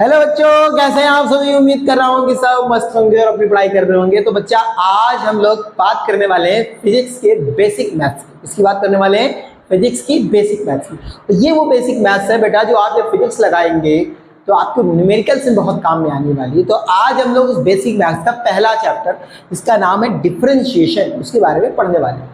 Hello बच्चों, कैसे हैं आप सभी। उम्मीद कर रहा हूँ कि सब मस्त होंगे और अपनी पढ़ाई कर रहे होंगे। तो बच्चा, आज हम लोग बात करने वाले हैं फिजिक्स के बेसिक मैथ्स की। इसकी बात करने वाले हैं फिजिक्स की बेसिक मैथ्स की। तो ये वो बेसिक मैथ्स है बेटा जो आप जब फिजिक्स लगाएंगे तो आपको न्यूमेरिकल्स में बहुत काम में आने वाली है। तो आज हम लोग उस बेसिक मैथ्स का पहला चैप्टर, इसका नाम है डिफरेंशिएशन, उसके बारे में पढ़ने वाले हैं।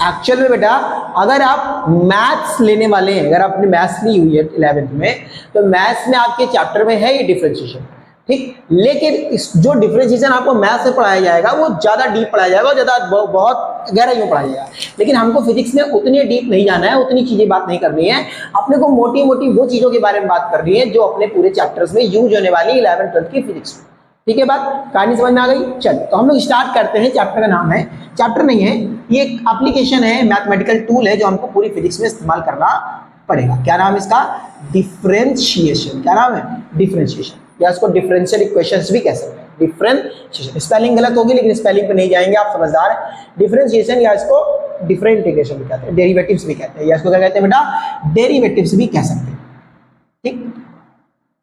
एक्चुअल में बेटा, अगर आप मैथ्स लेने वाले हैं, अगर आपने मैथ्स ली हुई है 11th में, तो मैथ्स में आपके चैप्टर में है ये डिफरेंशिएशन, ठीक। लेकिन इस जो डिफरेंशिएशन आपको मैथ्स में पढ़ाया जाएगा वो ज्यादा डीप पढ़ाया जाएगा, ज्यादा बहुत गहराई में पढ़ाया जाएगा। लेकिन हमको फिजिक्स में उतनी डीप नहीं जाना है, उतनी चीजें बात नहीं करनी है। अपने को मोटी मोटी वो चीजों के बारे में बात करनी है जो अपने पूरे चैप्टर्स में यूज होने वाली 11th 12th की फिजिक्स में। ठीक है, बात कहानी समझ में आ गई। चलो, तो हम लोग स्टार्ट करते हैं। चैप्टर का नाम है, चैप्टर नहीं है ये, एक एप्लीकेशन है, मैथमेटिकल टूल है जो हमको पूरी फिजिक्स में इस्तेमाल करना पड़ेगा। क्या नाम है इसका? डिफरेंशिएशन। क्या नाम है? डिफरेंशिएशन, या इसको डिफरेंशियल इक्वेशंस भी कह सकते हैं। डिफरेंशिएशन, स्पेलिंग गलत होगी लेकिन स्पेलिंग पे नहीं जाएंगे, आप समझदार हैं। डिफरेंशिएशन, या इसको डिफरेंटिएशन भी कहते हैं, डेरिवेटिव्स भी कहते हैं, या इसको क्या कहते हैं बेटा? डेरिवेटिव्स भी कह सकते हैं। ठीक,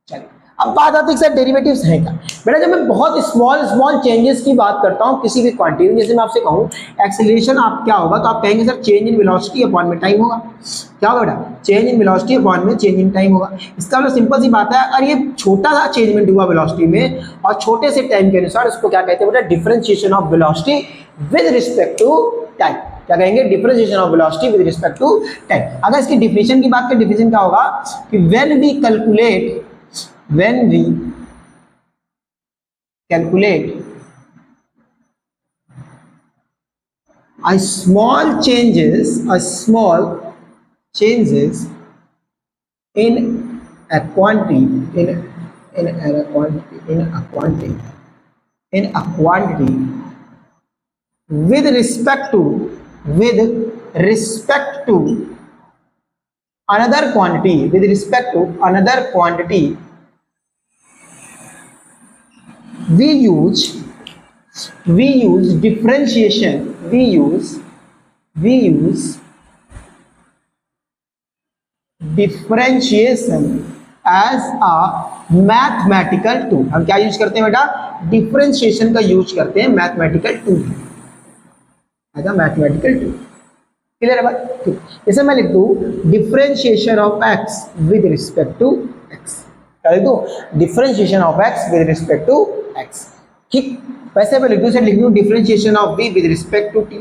चलिए अब बात आती है सर डेरिवेटिव्स हैं क्या। बेटा, जब मैं बहुत स्मॉल चेंजेस की बात करता हूँ किसी भी क्वांटिटी में, जैसे मैं आपसे कहूँ एक्सेलरेशन आप क्या होगा, तो आप कहेंगे sir change in velocity upon में टाइम होगा। क्या होगा बेटा? चेंज इन वेलोसिटी अपॉन में चेंज इन टाइम होगा। इसका मतलब सिंपल सी बात है, अगर ये छोटा सा चेंजमेंट हुआ वेलोसिटी में और छोटे से टाइम के अनुसार, उसको क्या कहते हैं बेटा? Differentiation of velocity with respect to time. क्या कहेंगे? Differentiation of velocity with respect to time. अगर इसकी डिफिनेशन की बात करें, डिफिनेशन क्या होगा कि when we calculate a small changes in a quantity with respect to another quantity, we use differentiation as a mathematical tool। हम क्या यूज करते हैं बेटा? डिफरेंशिएशन का यूज करते हैं mathematical tool, as a mathematical tool. Clear है बात? ठीक, जैसे मैं लिख दूं differentiation of x with respect to x। क्या लिख दूं? Differentiation of x with respect to x। ठीक, वैसे मैं लिख दूं differentiation of v with respect to t।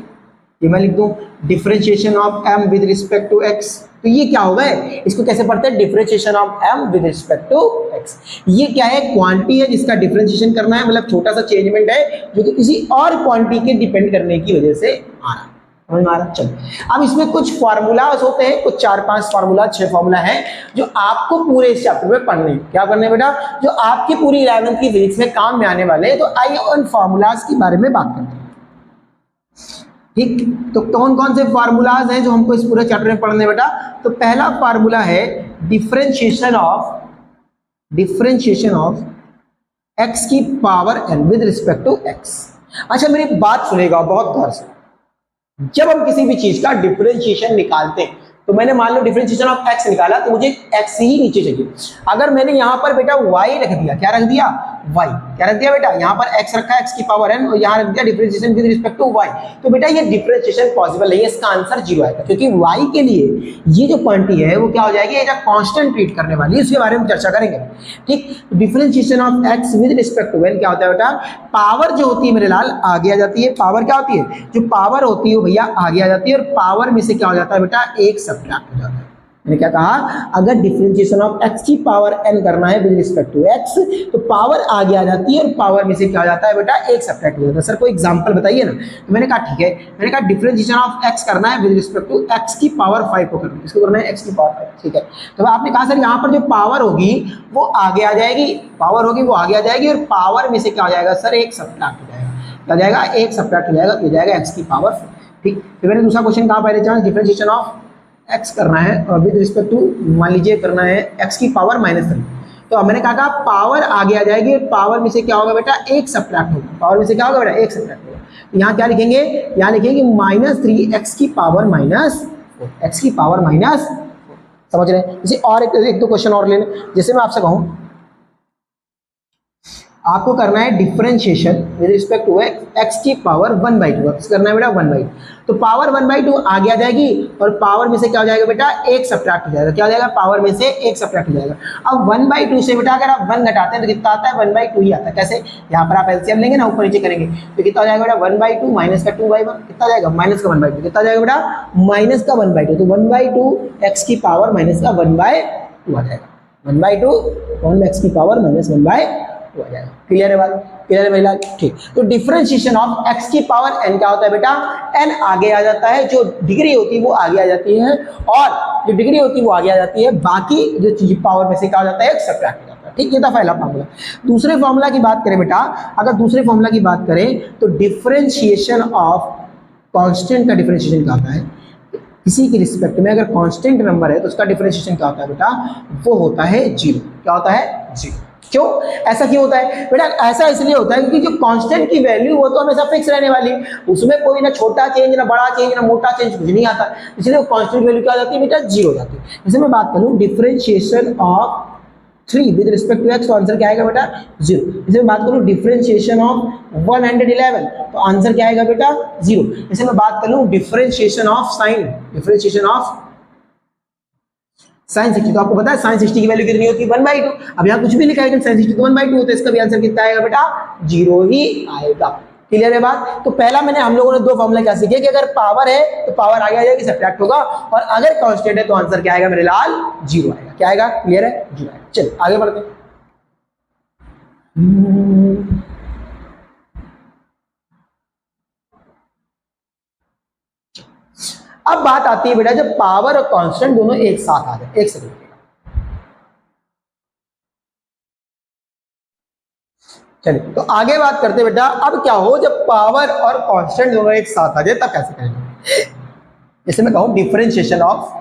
ये मैं लिख दूं differentiation of m with respect to x। तो ये क्या होगा? इसको कैसे पढ़ते हैं? Differentiation of m with respect to x। ये क्या है? क्वांटिटी है जिसका डिफरेंशिएशन करना है, मतलब छोटा सा चेंजमेंट है जो कि किसी और क्वांटिटी के डिपेंड करने की वजह से आ रहा है। चलो, अब इसमें कुछ फार्मूलाज होते हैं, कुछ 4-5 फार्मूला 6 फार्मूला है जो आपको पूरे इस चैप्टर में पढ़ने हैं। क्या पढ़ने बेटा? जो आपकी पूरी 11th की फिजिक्स में काम में आने वाले हैं। तो आइए उन फार्मूलाज के बारे में बात करते हैं। ठीक, तो कौन कौन से फार्मूलाज हैं जो हमको इस पूरे चैप्टर में पढ़ने बेटा? तो पहला फार्मूला है डिफरेंशिएशन ऑफ x की power n with respect to x। अच्छा, मेरी बात सुनेगा बहुत गौर से। जब हम किसी भी चीज का डिफरेंशिएशन निकालते हैं, तो मैंने मान लो डिफरेंशिएशन ऑफ x निकाला, तो मुझे x ही नीचे चाहिए। अगर मैंने यहां पर बेटा y रख दिया, क्या रख दिया? y। क्या रख दिया बेटा? यहां पर x रखा है, x की पावर n, और यहां रख दिया differentiation with respect to y। तो बेटा ये डिफरेंशिएशन पॉसिबल नहीं है, इसका आंसर 0 आएगा, क्योंकि y के लिए ये जो क्वांटिटी है वो क्या हो जाएगी? एक कांस्टेंट ट्रीट करने वाली है, उसके बारे में चर्चा करेंगे। ठीक, differentiation of x with respect to n क्या होता है बेटा? पावर जो होती है मेरे लाल आगे आ जाती है। पावर क्या होती है? जो पावर होती है वो भैया आगे आ जाती है, और पावर में से क्या हो जाता है बेटा? एक सब्ट्रैक्ट हो जाता है। मैंने क्या कहा? अगर डिफरेंशिएशन ऑफ x की पावर n करना है विद रिस्पेक्ट टू x, तो पावर आगे आ जाती है और पावर में से क्या हो जाता है बेटा? एक सब्ट्रैक्ट हो जाता है। सर कोई एग्जांपल बताइए ना। तो मैंने कहा ठीक है, मैंने कहा डिफरेंशिएशन ऑफ x करना है विद रिस्पेक्ट टू x की पावर 5 को करना है। इसको करना है x की पावर 5। ठीक है, तो आपने कहा सर यहाँ पर जो पावर होगी वो आगे आ जाएगी, पावर होगी वो आगे आ जाएगी, और पावर में से क्या हो जाएगा सर? एक सब्ट्रैक्ट हो जाएगा। क्या जाएगा? एक सब्ट्रैक्ट हो जाएगा, तो जाएगा x की पावर 4। ठीक, फिर मैंने दूसरा क्वेश्चन कहा पहले चांस डिफरेंशिएशन ऑफ x करना है और विद रिस्पेक्ट टू, मान लीजिए करना है x की पावर -3। तो मैंने कहा पावर आगे आ जाएगी, और पावर में से क्या होगा बेटा? एक सब्ट्रैक्ट होगा। पावर में से क्या होगा बेटा? एक सब्ट्रैक्ट होगा। तो यहाँ क्या लिखेंगे? यहाँ लिखेंगे -3 x की पावर -4, x की पावर -4। समझ रहे हैं? जैसे और एक दो क्वेश्चन और ले लें। जैसे मैं आपसे कहूँ आपको करना है differentiation with respect to x की पावर 1/2, करना है बेटा 1/2, तो पावर 1/2 आगे आ जाएगी और पावर में से क्या हो जाएगा बेटा, एक सब्ट्रैक्ट हो जाएगा। क्या हो जाएगा, पावर में से एक सब्ट्रैक्ट हो जाएगा। अब 1/2 से बेटा अगर आप 1 घटाते हैं तो कितना आता है, 1/2 ही आता है। कैसे, यहाँ पर आप एलसीएम लेंगे ना, ऊपर नीचे करेंगे तो कितना हो जाएगा बेटा, 1/2 माइनस का 2/1 कितना हो जाएगा, माइनस का 1/2 कितना हो जाएगा बेटा, माइनस का 1/2, तो 1/2 एक्स की पावर माइनस का 1/2 आ जाएगा। 1/2 1 एक्स की पावर माइनस 1/2 आ जाएगा। क्लियर है बात, क्लियर है महिला, ठीक। तो डिफरेंशिएशन ऑफ x की पावर n क्या होता है बेटा, n आगे आ जाता है, जो डिग्री होती है वो आगे आ जाती है, और जो डिग्री होती है वो आगे आ जाती है, बाकी जो चीज पावर में से क्या हो जाता है, एक सब्ट्रैक्ट हो जाता है। ठीक, ये था पहला फॉर्मूला। दूसरे फॉर्मूला की बात करें बेटा, अगर दूसरे फॉर्मूला की बात करें तो डिफरेंशिएशन ऑफ कांस्टेंट का डिफरेंशिएशन क्या होता है, किसी के रिस्पेक्ट में अगर कांस्टेंट नंबर है तो उसका डिफरेंशिएशन क्या होता है बेटा, वो होता है 0। क्या होता है, 0। क्यों, ऐसा क्यों होता है बेटा, ऐसा इसलिए होता है क्योंकि जो कांस्टेंट की वैल्यू वो तो हमेशा फिक्स रहने वाली है, उसमें कोई ना छोटा चेंज ना बड़ा चेंज ना मोटा चेंज कुछ नहीं आता, इसलिए वो कांस्टेंट वैल्यू क्या हो जाती है बेटा, 0 हो जाती है। जैसे मैं बात करूं differentiation of 3 with respect to x, तो आंसर क्या आएगा बेटा, 0। जैसे मैं बात करूं डिफरेंशिएशन ऑफ 111, तो आंसर क्या आएगा बेटा, 0। जैसे मैं बात करूं differentiation of sine, differentiation of sine 60, तो आपको पता है साइन 60 की वैल्यू कितनी होती है, 1/2। अब यहाँ कुछ भी लिखा है लेकिन साइन 60 तो 1/2 होता है, इसका भी आंसर कितना आएगा बेटा, 0 ही आएगा। क्लियर है बात। तो पहला मैंने हम लोगों ने दो फॉर्मूला क्या सीखे कि अगर पावर है तो पावर आगे आ जाएगी, सब्ट्रैक्ट होगा, और अगर कांस्टेंट है तो आंसर क्या आएगा मेरे लाल, 0 आएगा। क्या आएगा, क्लियर है, 0 आएगा। चलिए आगे बढ़ते हैं। अब बात आती है बेटा जब पावर और कांस्टेंट दोनों एक साथ आ जाए। एक सेकंड, चलिए तो आगे बात करते हैं बेटा, अब क्या हो जब पावर और कांस्टेंट दोनों एक साथ आ जाए तब कैसे करेंगे। जैसे मैं कहूं डिफरेंशिएशन ऑफ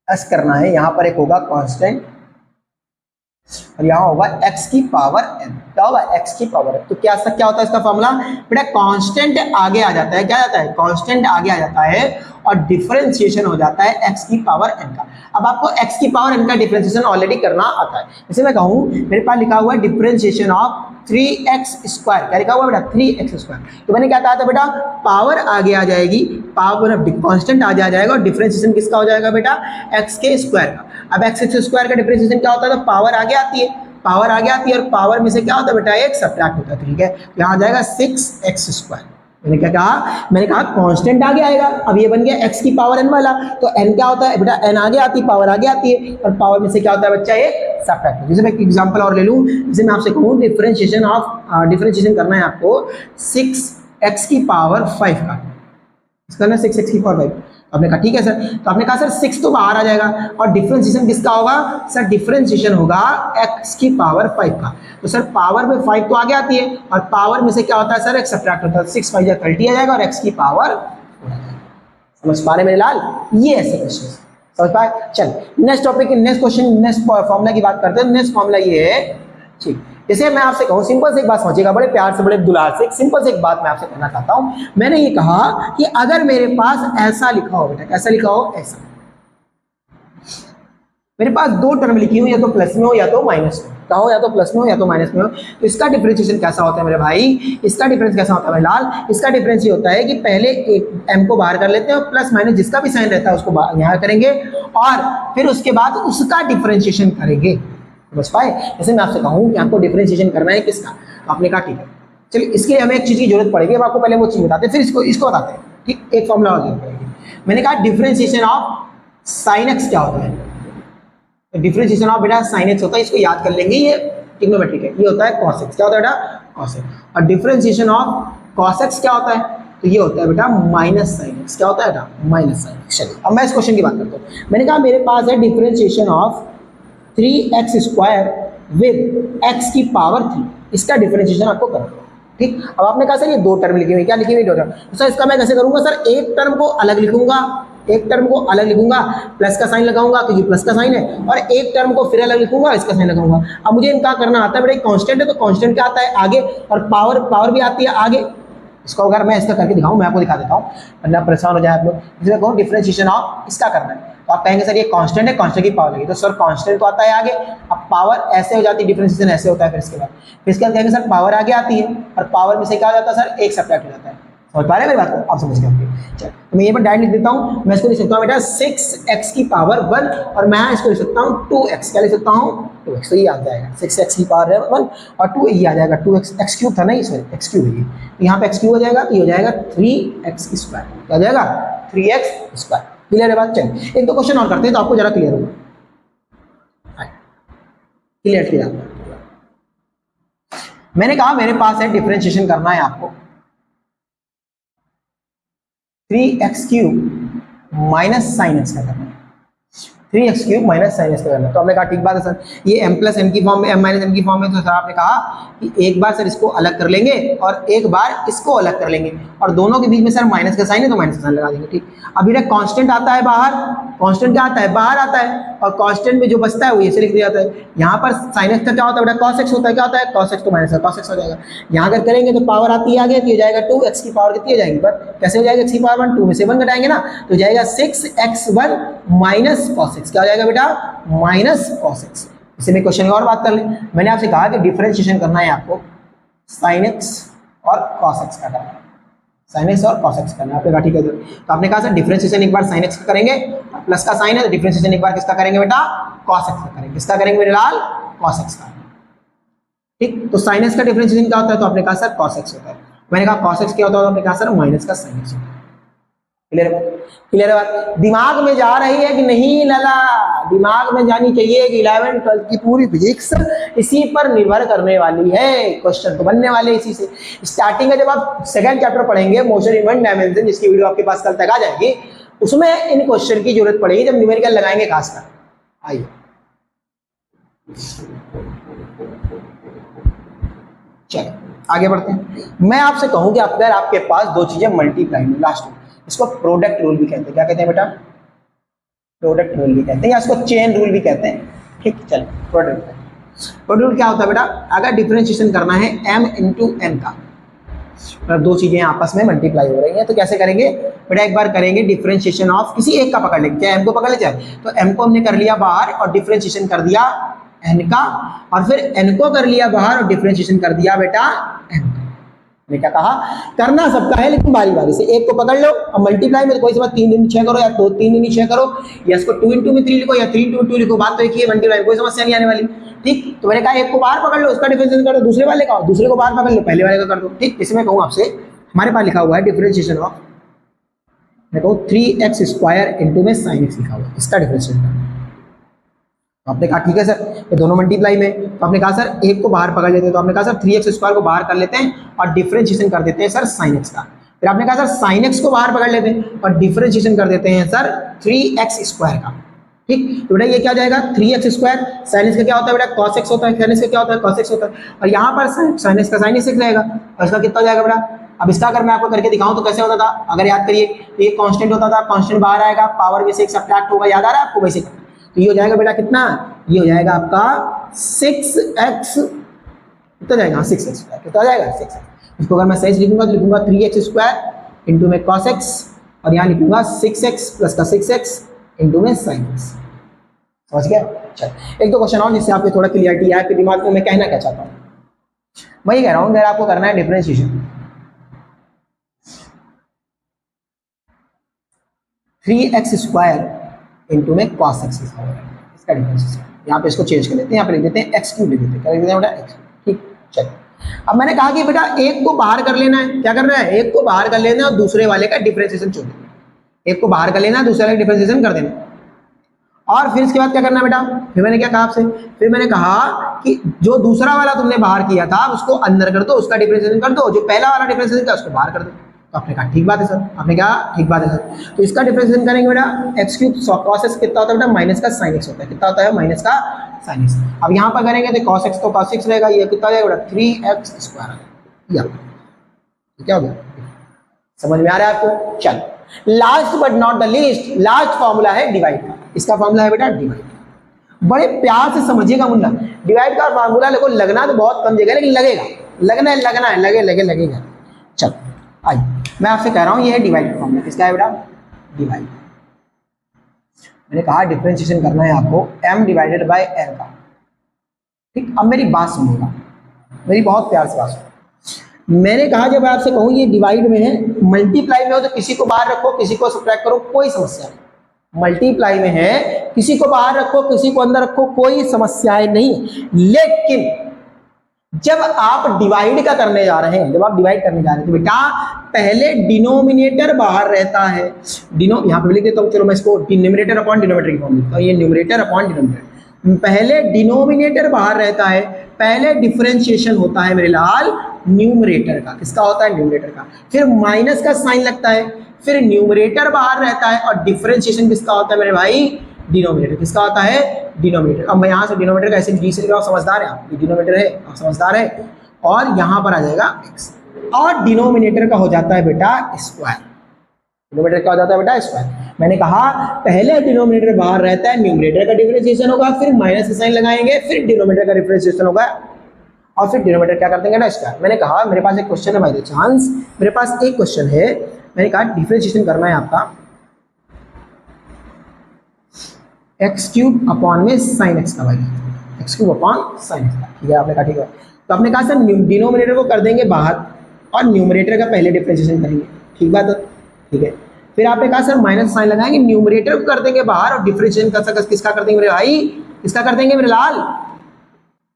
एस करना है, यहां पर एक होगा कांस्टेंट और यहां होगा x की पावर n। क्या होगा, x की पावर n। तो क्या होता है इसका फॉर्मूला बेटा, कांस्टेंट आगे आ जाता है, क्या जाता है, कांस्टेंट आगे आ जाता है और डिफरेंशिएशन हो जाता है x की पावर n का। अब आपको x की पावर n का डिफरेंशिएशन ऑलरेडी करना आता है। जैसे मैं कहूं मेरे पास लिखा हुआ है डिफरेंशिएशन ऑफ 3x², क्या लिखा हुआ है बेटा, 3x²। तो मैंने क्या कहा था बेटा, पावर आगे आ जाएगी, पावर कांस्टेंट आगे आ जाएगा और डिफरेंशिएशन किसका हो जाएगा बेटा, x के स्क्वायर का। अब x² का डिफरेंशिएशन क्या होता है, तो पावर आगे आती है, पावर आगे आती है और पावर में से क्या होता है बेटा, एक सब्ट्रैक्ट होता है। ठीक है, यहाँ आ जाएगा 6x²। मैंने क्या कहा, मैंने कहा कांस्टेंट आगे आएगा, अब ये बन गया x की पावर n वाला, तो n क्या होता है बेटा, n आगे आती है, पावर आगे आती है और पावर में से क्या होता है बच्चा, ये सब्ट्रैक्ट। जैसे मैं एक एग्जांपल और ले लूं, जैसे मैं आपसे कहूं डिफरेंशिएशन करना है आपको 6x की पावर 5 का, इसका ना 6x की पावर 5। आपने कहा ठीक है सर, तो आपने कहा सर 6 तो बाहर आ जाएगा और डिफरेंशिएशन किसका होगा सर, डिफरेंशिएशन होगा x की पावर 5 का। तो सर पावर में 5 तो आगे आती है और पावर में से क्या होता है सर, एक सब्ट्रैक्ट होता है, 6 5 30 आ जाएगा और x की पावर 4 आ जाएगा। समझ पा रहे मेरे लाल, ये ऐसे क्वेश्चन समझ पाए। चल next topic, next question, next formula की बात करते हैं। नेक्स्ट फॉर्मूला ये है, ठीक, जैसे मैं आपसे कहूं सिंपल से एक बात समझिएगा, बड़े प्यार से बड़े दुलार से, सिंपल से एक बात मैं आपसे कहना चाहता हूं। मैंने ये कहा कि अगर मेरे पास ऐसा लिखा हो बेटा, कैसा लिखा हो, ऐसा मेरे पास दो टर्म लिखी हो, या तो प्लस में हो या तो माइनस में, क्या हो, या तो प्लस में हो या तो माइनस में हो, तो इसका डिफरेंशिएशन कैसा होता है मेरे भाई, इसका डिफरेंस कैसा होता है मेरे लाल, इसका डिफरेंस ये होता है कि पहले एक m को बाहर कर लेते हैं और प्लस माइनस जिसका भी साइन रहता है उसको यहाँ करेंगे और फिर उसके बाद उसका डिफरेंशिएशन करेंगे। बस पाए। जैसे मैं आपसे कहूँ कि आपको डिफरेंशिएशन करना है किसका, तो आपने कहा ठीक है, चलिए इसके लिए हमें एक चीज की जरूरत पड़ेगी, अब आपको पहले वो चीज बताते हैं फिर इसको बताते हैं। ठीक, एक फॉर्मूला और जरूरत पड़ेगी। मैंने कहा डिफरेंशिएशन ऑफ साइन एक्स क्या होता है, तो डिफरेंशिएशन ऑफ बेटा साइन एक्स होता है, इसको याद कर लेंगे, ये ट्रिग्नोमेट्रिक है, ये होता है कॉस एक्स। क्या होता है बेटा, कॉस एक्स। और डिफरेंशिएशन ऑफ कॉस एक्स क्या होता है, तो ये होता है बेटा माइनस साइन एक्स। क्या होता है बेटा, माइनस साइन एक्स। चलिए अब मैं इस क्वेश्चन की बात करता हूँ। मैंने कहा मेरे पास है differentiation of 3x² with x की पावर 3, इसका डिफरेंशिएशन आपको करना है। ठीक, अब आपने कहा सर ये दो टर्म लिखी हुई, क्या लिखी हुई, दो टर्म, तो सर इसका मैं कैसे करूंगा सर, एक टर्म को अलग लिखूंगा, एक टर्म को अलग लिखूंगा, प्लस का साइन लगाऊंगा क्योंकि प्लस का साइन है, और एक टर्म को फिर अलग लिखूंगा, इसका साइन लगाऊंगा। अब मुझे इनका करना आता है बेटा, कांस्टेंट है तो कांस्टेंट क्या आता है आगे, और पावर भी आती है आगे। इसको अगर मैं इसका करके दिखाऊं, मैं आपको दिखा देता हूं, वरना परेशान हो जाए आप लोग। इसमें कहूं डिफरेंशिएशन ऑफ इसका करना है, तो आप कहेंगे सर ये कांस्टेंट है, कांस्टेंट की पावर लगी, तो सर कांस्टेंट तो आता है आगे, अब पावर ऐसे हो जाती है, डिफरेंशिएशन ऐसे होता है, फिर इसके बाद कहेंगे सर पावर आगे आती है, और पावर में से क्या हो जाता है सर, एक सब्ट्रैक्ट हो जाता है। समझ पा रहे हैं मेरी बात को, आप समझ गए होंगे। चलो तो मैं ये पर डायरेक्ट लिख देता हूँ, मैं इसको लिख सकता हूँ बेटा 6x की पावर 1, और मैं इसको लिख सकता हूँ 2x, क्या लिख सकता हूँ 2x, तो ये आ जाएगा 6x की पावर 1 और 2 ये आ जाएगा 2x, x क्यूब था ना इसमें, x क्यूब है, तो यहाँ पे x क्यूब हो जाएगा, तो ये हो जाएगा 3x स्क्वायर, क्या हो जाएगा 3x स्क्वायर। क्लियर है बात? चलिए एक दो क्वेश्चन और करते हैं तो आपको जरा क्लियर होगा। क्लियर मैंने कहा मेरे पास है डिफरेंशिएशन करना है आपको 3x cube minus sine x का करना है, 3x cube minus sine x का करना है। तो हमने कहा ठीक बात है सर, ये m प्लस एन की फॉर्म में, m माइनस एन की फॉर्म में, तो सर आपने कहा कि एक बार सर इसको अलग कर लेंगे और एक बार इसको अलग कर लेंगे, और दोनों के बीच में सर माइनस का साइन है तो माइनस का साइन लगा देंगे। ठीक, अब ये कांस्टेंट आता है बाहर, कांस्टेंट क्या आता है बाहर आता है, और कांस्टेंट में जो बचता है वो ऐसे लिख दिया जाता है। यहाँ पर साइन एक्स का क्या होता है बेटा, cos x होता है, क्या होता है cos x, तो माइनस का cos x हो जाएगा। यहाँ अगर करेंगे तो पावर आती है आगे, तो हो जाएगा 2x की पावर कितनी हो जाएगी, पर कैसे हो जाएगा x की पावर 1, 2 में से 1 घटाएंगे ना, तो हो जाएगा 6x1 माइनस cos x, क्या हो जाएगा बेटा माइनस cos x। इसी में क्वेश्चन की और बात कर ले, मैंने आपसे कहा कि डिफरेंशिएशन करना है आपको sin x और cos x का करना है, sin x और cos x करना है। आपने कहा ठीक है, तो आपने कहा सर डिफरेंशिएशन एक बार sin x का करेंगे, प्लस का साइन है, तो डिफरेंशिएशन एक बार किसका करेंगे बेटा cos x का करेंगे, किसका करेंगे मेरे लाल cos x का। ठीक, तो sin x का डिफरेंशिएशन क्या होता है, तो आपने कहा सर cos x होता है, मैंने कहा cos x क्या होता है, तो आपने कहा सर माइनस का sin x होता है। क्लियर है? क्लियर है बात? दिमाग में जा रही है कि नहीं लाला? दिमाग में जानी चाहिए कि 11 12 की पूरी फिजिक्स इसी पर निर्भर करने वाली है, क्वेश्चन तो बनने वाले इसी से। स्टार्टिंग में जब आप सेकंड चैप्टर पढ़ेंगे मोशन इन वन डायमेंशन, जिसकी वीडियो आपके पास कल तक आ जाएगी, उसमें इन क्वेश्चन की जरूरत पड़ेगी जब न्यूमेरिकल लगाएंगे खासकर। आइए चलिए आगे बढ़ते हैं। मैं आपसे कहूं कि अगर आपके पास दो चीजें मल्टीप्लाई में, लास्ट में, इसको प्रोडक्ट रूल भी कहते हैं, क्या कहते हैं बेटा प्रोडक्ट रूल भी कहते हैं, या इसको चेन रूल भी कहते हैं। ठीक, चलिए प्रोडक्ट रूल क्या होता है बेटा, अगर डिफरेंशिएशन करना है m इंटू n का, मतलब दो चीजें आपस में मल्टीप्लाई हो रही हैं, तो कैसे करेंगे बेटा, एक बार करेंगे डिफरेंशिएशन ऑफ किसी एक का पकड़ लेंगे, चाहे m को पकड़ ले, चाहे तो m को हमने कर लिया बाहर और डिफरेंशिएशन कर दिया n का, और फिर n को कर लिया बाहर और डिफरेंशिएशन कर दिया बेटा n का। मैंने क्या कहा, करना सबका है लेकिन बारी बारी से, एक को पकड़ लो, अब मल्टीप्लाई में तो कोई समझ 3 दूनी 6 करो, या 2 3 दूनी 6 करो, या इसको 2 इंटू में 3 लिखो, या 3 इंटू 2 लिखो, बात तो एक ही है, मल्टीप्लाई कोई समस्या नहीं आने वाली। ठीक, तो मैंने कहा एक को बाहर पकड़ लो, उसका डिफरेंशिएशन कर दो, दूसरे वाले का, दूसरे को बाहर पकड़ लो, पहले वाले का कर दो। ठीक, इसमें कहूँ आपसे, हमारे पास लिखा हुआ है डिफरेंशिएशन ऑफ, मैं कहूँ 3x स्क्वायर इंटू में साइन एक्स लिखा हुआ है, इसका डिफरेंशिएशन करना। आपने कहा ठीक है सर, ये दोनों मल्टीप्लाई में, तो आपने कहा सर एक को बाहर पकड़ लेते हैं, तो आपने कहा सर 3x स्क्वायर को बाहर कर लेते हैं और डिफरेंशिएशन कर देते हैं सर sin x का। फिर आपने कहा सर sin x को बाहर पकड़ लेते हैं और डिफरेंशिएशन कर देते हैं सर 3x स्क्वायर का। ठीक, तो बेटा ये क्या हो जाएगा 3x स्क्वायर, sin x का क्या होता है बेटा cos x होता है, sin x का क्या होता है cos x होता है, और यहाँ पर sin x का sin x रहेगा, और इसका कितना हो जाएगा बेटा। अब इसका अगर मैं आपको करके दिखाऊं तो कैसे होता था, अगर याद करिए तो ये कांस्टेंट होता था, कांस्टेंट बाहर आएगा, पावर में से एक सब्ट्रैक्ट होगा, याद आ रहा है आपको, वैसे करना। तो ये हो जाएगा बेटा कितना, ये हो जाएगा आपका 6x, कितना जाएगा 6x, कितना जाएगा 6x। इसको अगर मैं सही से लिखूंगा तो लिखूंगा 3x स्क्वायर इंटू में cos x, और यहाँ लिखूंगा 6x प्लस का 6x इंटू में sin x। समझ गया? चल एक दो क्वेश्चन और जिससे आपको थोड़ा क्लियरिटी आए, आपके दिमाग में मैं कहना क्या चाहता हूँ। मैं ये कह रहा हूँ अगर आपको करना है डिफरेंशिएशन 3x स्क्वायर इंटू में cos x स्क्वायर, इसका डिफरेंशिएशन, यहाँ पे इसको चेंज कर लेते हैं, यहाँ पे लिख देते हैं x क्यूब लिख देते हैं, क्या लिख देते हैं बेटा x। ठीक, चलिए अब मैंने कहा कि बेटा एक को बाहर कर लेना है, क्या करना है, एक को बाहर कर लेना है और दूसरे वाले का डिफरेंशिएशन छोड़ देना, एक को बाहर कर लेना है, दूसरे वाले का डिफरेंशिएशन कर देना, और फिर इसके बाद क्या करना बेटा, फिर मैंने क्या कहा आपसे, फिर मैंने कहा कि जो दूसरा वाला तुमने बाहर किया था उसको अंदर कर दो, उसका डिफरेंशिएशन कर दो, जो पहला वाला डिफरेंशिएशन किया उसको बाहर कर दो। तो आपने कहा ठीक बात है सर, आपने कहा ठीक बात है सर, तो इसका डिफरेंशिएशन करेंगे बेटा x क्यूब cos x कितना होता है बेटा माइनस का sin x होता है, कितना होता है माइनस का sin x। अब यहाँ पर करेंगे तो cos x तो cos x रहेगा, ये कितना जाएगा बेटा 3x स्क्वायर, क्या हो गया, समझ में आ रहा है आपको। चल last but not the least, last formula है डिवाइड का, इसका फॉर्मूला है बेटा डिवाइड। बड़े प्यार से समझिएगा मुन्ना, डिवाइड का फॉर्मूला देखो लगना तो बहुत कम जगह लेकिन लगेगा, लगना है लगेगा। चल आइए मैं आपसे कह रहा हूं ये है डिवाइड का फॉर्मूला, किसका है बेटा डिवाइड। मैंने कहा डिफरेंशिएशन करना है आपको m डिवाइडेड बाय n का। ठीक, अब मेरी बात सुनिएगा, मेरी बहुत प्यार से बात सुनो। मैंने कहा जब आपसे कहूँ ये डिवाइड में है, मल्टीप्लाई में हो तो किसी को बाहर रखो, किसी को सब्ट्रैक्ट करो, कोई समस्या नहीं। मल्टीप्लाई में है, किसी को बाहर रखो, किसी को अंदर रखो, कोई समस्याएं नहीं। लेकिन जब आप डिवाइड का करने जा रहे हैं, जब आप डिवाइड करने जा रहे हैं तो बेटा पहले डिनोमिनेटर बाहर रहता है। यहाँ पे लिख देता हूँ, चलो मैं इसको न्यूमरेटर अपॉन डिनोमिनेटर की फॉर्म लिखता हूँ। ये न्यूमरेटर अपॉन डिनोमिनेटर, पहले डिनोमिनेटर बाहर रहता है, पहले डिफरेंशिएशन होता है मेरे लाल न्यूमरेटर का। किसका होता है? न्यूमरेटर का। फिर माइनस का साइन लगता है, फिर न्यूमरेटर बाहर रहता है और डिफरेंशिएशन किसका होता है मेरे भाई? डिनोमिनेटर। किसका होता है? डिनोमिनेटर। अब मैं यहाँ से डिनोमिनेटर का ऐसे डी से लिख रहा हूँ, समझदार है आप? डिनोमिनेटर है, आप समझदार है। और यहाँ पर आ जाएगा x, और डिनोमिनेटर का हो जाता है बेटा स्क्वायर। डिनोमिनेटर का हो जाता है बेटा स्क्वायर। मैंने कहा पहले डिनोमिनेटर बाहर रहता है, न्यूमरेटर का डिफरेंशिएशन होगा, फिर माइनस का साइन लगाएंगे, फिर डिनोमिनेटर का डिफरेंशिएशन होगा, और फिर डिनोमिनेटर क्या कर देंगे ना स्क्वायर। मैंने कहा मेरे पास एक क्वेश्चन है भाई, चांस मेरे पास एक क्वेश्चन है। मैंने कहा डिफरेंशिएशन करना है आपका एक्स क्यूब अपॉन में साइन एक्स का भाई, x cube upon sine x का। ठीक है, आपने कहा ठीक है। तो आपने कहा सर डिनोमिनेटर को कर देंगे बाहर और न्यूमरेटर का पहले डिफरेंशिएशन करेंगे। ठीक बात है, ठीक है। फिर आपने कहा सर माइनस साइन लगाएंगे, न्यूमरेटर को कर देंगे बाहर और डिफरेंशिएशन किसका कर देंगे मेरे भाई? किसका कर देंगे मेरे लाल?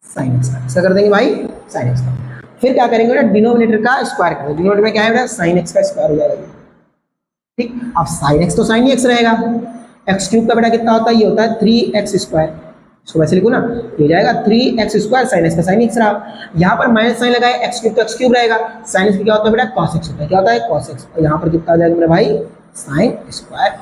साइन एक्स का। किसका कर देंगे भाई? साइन एक्स का। फिर क्या करेंगे बेटा? डिनोमिनेटर का स्क्वायर करेंगे। डिनोमिनेटर में क्या है बेटा? साइन एक्स का स्क्वायर हो जाएगा। ठीक, अब साइन एक्स तो साइन ही एक्स रहेगा। एक्स क्यूब का बेटा कितना होता है? ये होता है 3x स्क्वायर। इसको वैसे लिखो ना, ये जाएगा 3x स्क्वायर, साइन एक्स का साइन एक्स रहा। यहाँ पर माइनस साइन लगाए, एक्स क्यूब तो एक्स क्यूब रहेगा। साइन एक्स क्या होता है बेटा? कॉस एक्स होता है। क्या होता है? Cos x. और यहाँ पर कितना आ जाएगा मेरे भाई? Sine square.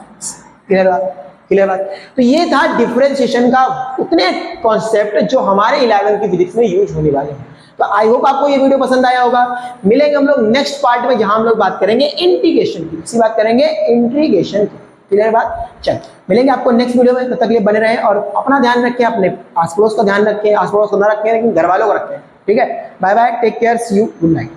क्लियर बात? क्लियर बात? तो ये था डिफरेंशिएशन का उतने कॉन्सेप्ट जो हमारे 11वीं की फिजिक्स में यूज होने वाले हैं। तो आई होप आपको ये वीडियो पसंद आया होगा। मिलेंगे हम लोग नेक्स्ट पार्ट में, जहां हम लोग बात करेंगे इंटीग्रेशन की। इसी बात करेंगे इंटीग्रेशन की। क्लियर बात? चल मिलेंगे आपको नेक्स्ट वीडियो में, तब तक के लिए बने रहें और अपना ध्यान रखें, अपने आस पड़ोस का ध्यान रखें। आस पड़ोस को ना रखें लेकिन घर वालों को रखें। ठीक है, bye bye, take care, see you, good night.